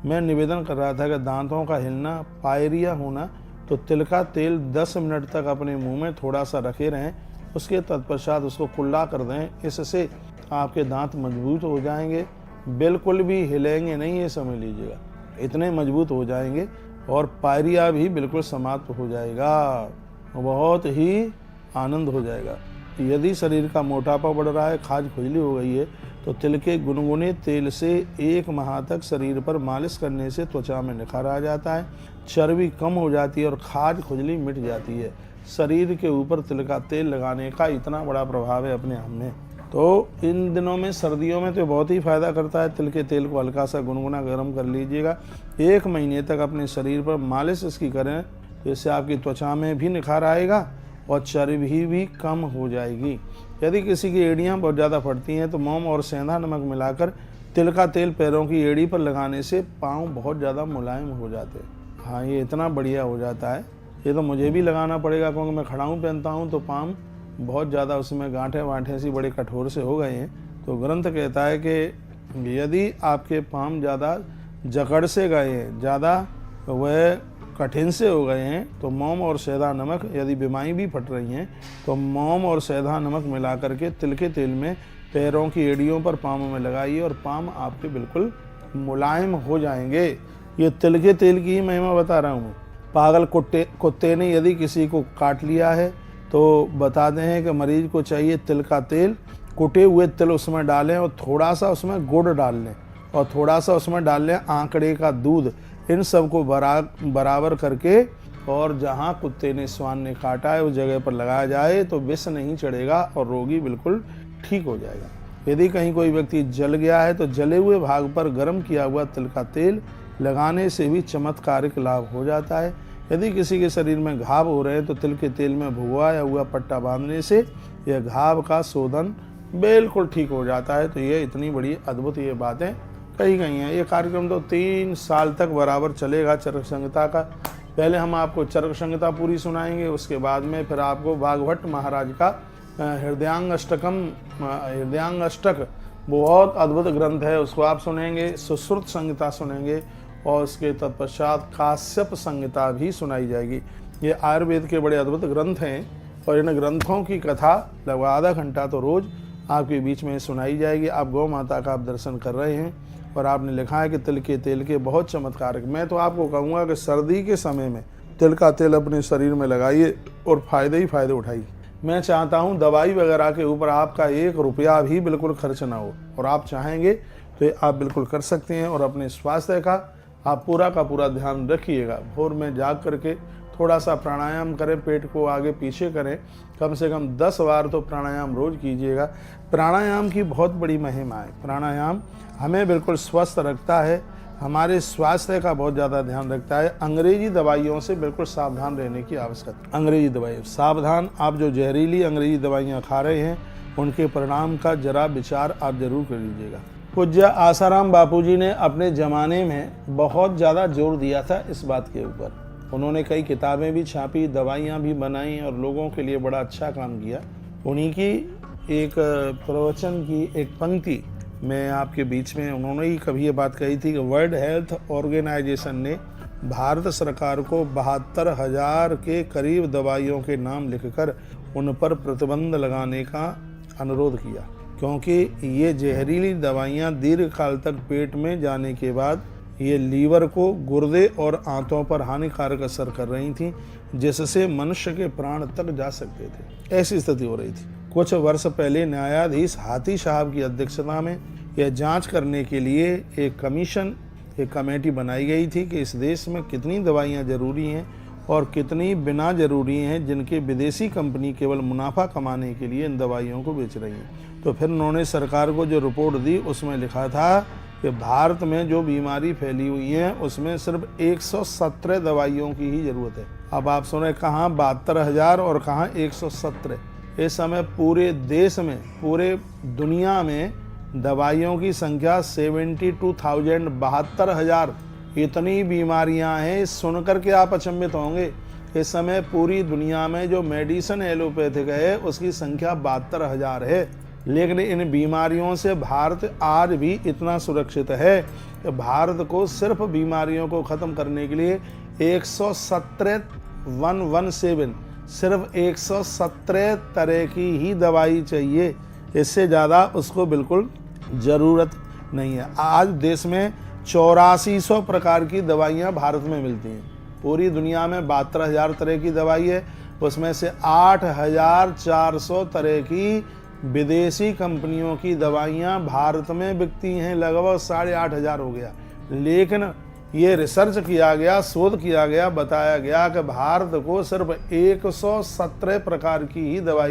मैं निवेदन कर रहा था कि दांतों का हिलना, पायरिया होना, तो तिल का तेल 10 मिनट तक अपने मुंह में थोड़ा सा रखे रहें, उसके तत्पश्चात उसको कुल्ला कर दें। इससे आपके दांत मजबूत हो जाएंगे, बिल्कुल भी हिलेंगे नहीं, ये समझ लीजिएगा, इतने मजबूत हो जाएंगे। और पायरिया भी बिल्कुल समाप्त हो जाएगा, बहुत ही आनंद हो जाएगा। यदि शरीर का मोटापा बढ़ रहा है, खाज खुजली हो गई है, तो तिल के गुनगुने तेल से 1 माह तक शरीर पर मालिश करने से त्वचा में निखार आ जाता है, चर्बी कम हो जाती है और खाज खुजली मिट जाती है। शरीर के ऊपर तिल का तेल लगाने का इतना बड़ा प्रभाव है अपने आप में। तो इन दिनों में, सर्दियों में तो बहुत ही फ़ायदा करता है। तिल के तेल को हल्का सा गुनगुना गर्म कर लीजिएगा, 1 महीने तक अपने शरीर पर मालिश इसकी करें, जिससे आपकी त्वचा में भी निखार आएगा और चर्बी भी कम हो जाएगी। यदि किसी की एड़ियाँ बहुत ज़्यादा फटती हैं तो मोम और सेंधा नमक मिलाकर तिल का तेल पैरों की एड़ी पर लगाने से पाँव बहुत ज़्यादा मुलायम हो जाते हैं। हाँ, ये इतना बढ़िया हो जाता है। ये तो मुझे भी लगाना पड़ेगा, क्योंकि मैं खड़ाऊँ पहनता हूँ तो पाँव बहुत ज़्यादा उसमें गांठें वांठें सी बड़े कठोर से हो गए हैं। तो ग्रंथ कहता है कि यदि आपके पाँव ज़्यादा जकड़ से गए हैं, ज़्यादा वह कठिन से हो गए हैं, तो मोम और सेंधा नमक, यदि बीमारी भी फट रही हैं तो मोम और सेंधा नमक मिला करके तिल के तेल में पैरों की एड़ियों पर, पाँवों में लगाइए और पाँव आपके बिल्कुल मुलायम हो जाएंगे। ये तिल के तेल की ही महिमा बता रहा हूँ मैं। पागल कुत्ते ने यदि किसी को काट लिया है तो बताते हैं कि मरीज को चाहिए तिल का तेल, कुटे हुए तिल उसमें डालें और थोड़ा सा उसमें गुड़ डाल लें और थोड़ा सा उसमें डाल लें आंकड़े का दूध। इन सब को बराबर करके और जहाँ कुत्ते ने, स्वान ने काटा है उस जगह पर लगाया जाए तो विष नहीं चढ़ेगा और रोगी बिल्कुल ठीक हो जाएगा। यदि कहीं कोई व्यक्ति जल गया है तो जले हुए भाग पर गर्म किया हुआ तिल का तेल लगाने से भी चमत्कारिक लाभ हो जाता है। यदि किसी के शरीर में घाव हो रहे हैं तो तिल के तेल में भुगवाया हुआ पट्टा बांधने से यह घाव का शोधन बिल्कुल ठीक हो जाता है। तो ये इतनी बड़ी अद्भुत ये बातें कही गई हैं। ये कार्यक्रम तो 3 साल तक बराबर चलेगा चरक संहिता का। पहले हम आपको चरक संहिता पूरी सुनाएंगे, उसके बाद में फिर आपको भागवत महाराज का हृदयांग अष्टक बहुत अद्भुत ग्रंथ है, उसको आप सुनेंगे। सुश्रुत संहिता सुनेंगे और उसके तत्पश्चात काश्यप संहिता भी सुनाई जाएगी। ये आयुर्वेद के बड़े अद्भुत ग्रंथ हैं और इन ग्रंथों की कथा लगभग आधा घंटा तो रोज आपके बीच में सुनाई जाएगी। आप गौ माता का आप दर्शन कर रहे हैं और आपने लिखा है कि तिल के तेल के बहुत चमत्कारक। मैं तो आपको कहूँगा कि सर्दी के समय में तिल का तेल अपने शरीर में लगाइए और फ़ायदे ही फ़ायदे उठाइए। मैं चाहता हूँ दवाई वगैरह के ऊपर आपका 1 रुपया भी बिल्कुल खर्च ना हो, और आप चाहेंगे तो आप बिल्कुल कर सकते हैं। और अपने स्वास्थ्य का आप पूरा का पूरा ध्यान रखिएगा। भोर में जाग करके थोड़ा सा प्राणायाम करें, पेट को आगे पीछे करें, कम से कम 10 बार तो प्राणायाम रोज कीजिएगा। प्राणायाम की बहुत बड़ी महिमा है। प्राणायाम हमें बिल्कुल स्वस्थ रखता है, हमारे स्वास्थ्य का बहुत ज़्यादा ध्यान रखता है। अंग्रेजी दवाइयों से बिल्कुल सावधान रहने की आवश्यकता। अंग्रेजी दवाई सावधान, आप जो जहरीली अंग्रेजी दवाइयाँ खा रहे हैं उनके परिणाम का जरा विचार आप जरूर कर लीजिएगा। पूज्य आसाराम बापूजी ने अपने ज़माने में बहुत ज़्यादा जोर दिया था इस बात के ऊपर। उन्होंने कई किताबें भी छापी, दवाइयाँ भी बनाई और लोगों के लिए बड़ा अच्छा काम किया। उन्हीं की एक प्रवचन की एक पंक्ति मैं आपके बीच में, उन्होंने ही कभी ये बात कही थी कि वर्ल्ड हेल्थ ऑर्गेनाइजेशन ने भारत सरकार को 72,000 के करीब दवाइयों के नाम लिखकर उन पर प्रतिबंध लगाने का अनुरोध किया, क्योंकि ये जहरीली दवाइयाँ दीर्घकाल तक पेट में जाने के बाद ये लीवर को, गुर्दे और आंतों पर हानिकारक असर कर रही थी, जिससे मनुष्य के प्राण तक जा सकते थे। ऐसी स्थिति हो रही थी। कुछ वर्ष पहले न्यायाधीश हाथी साहब की अध्यक्षता में यह जांच करने के लिए एक कमेटी बनाई गई थी कि इस देश में कितनी दवाइयाँ जरूरी हैं और कितनी बिना जरूरी हैं, जिनके विदेशी कंपनी केवल मुनाफा कमाने के लिए इन दवाइयों को बेच रही हैं। तो फिर उन्होंने सरकार को जो रिपोर्ट दी उसमें लिखा था कि भारत में जो बीमारी फैली हुई है उसमें सिर्फ 117 दवाइयों की ही जरूरत है। अब आप सुने, कहाँ 72,000 और कहाँ 117। इस समय पूरे देश में, पूरे दुनिया में दवाइयों की संख्या 72,000, 72,000 इतनी बीमारियां हैं। सुनकर के आप अचंभित होंगे। इस समय पूरी दुनिया में जो मेडिसिन एलोपैथिक है उसकी संख्या 72,000 है। लेकिन इन बीमारियों से भारत आज भी इतना सुरक्षित है कि भारत को सिर्फ बीमारियों को ख़त्म करने के लिए 117 सिर्फ 117 तरह की ही दवाई चाहिए, इससे ज़्यादा उसको बिल्कुल ज़रूरत नहीं है। आज देश में 8400 प्रकार की दवाइयाँ भारत में मिलती हैं। पूरी दुनिया में 72,000 तरह की दवाई है, उसमें से 8,400 तरह की विदेशी कंपनियों की दवाइयाँ भारत में बिकती हैं, लगभग 8,500 हो गया। लेकिन ये रिसर्च किया गया, शोध किया गया, बताया गया कि भारत को सिर्फ 117 प्रकार की ही दवाई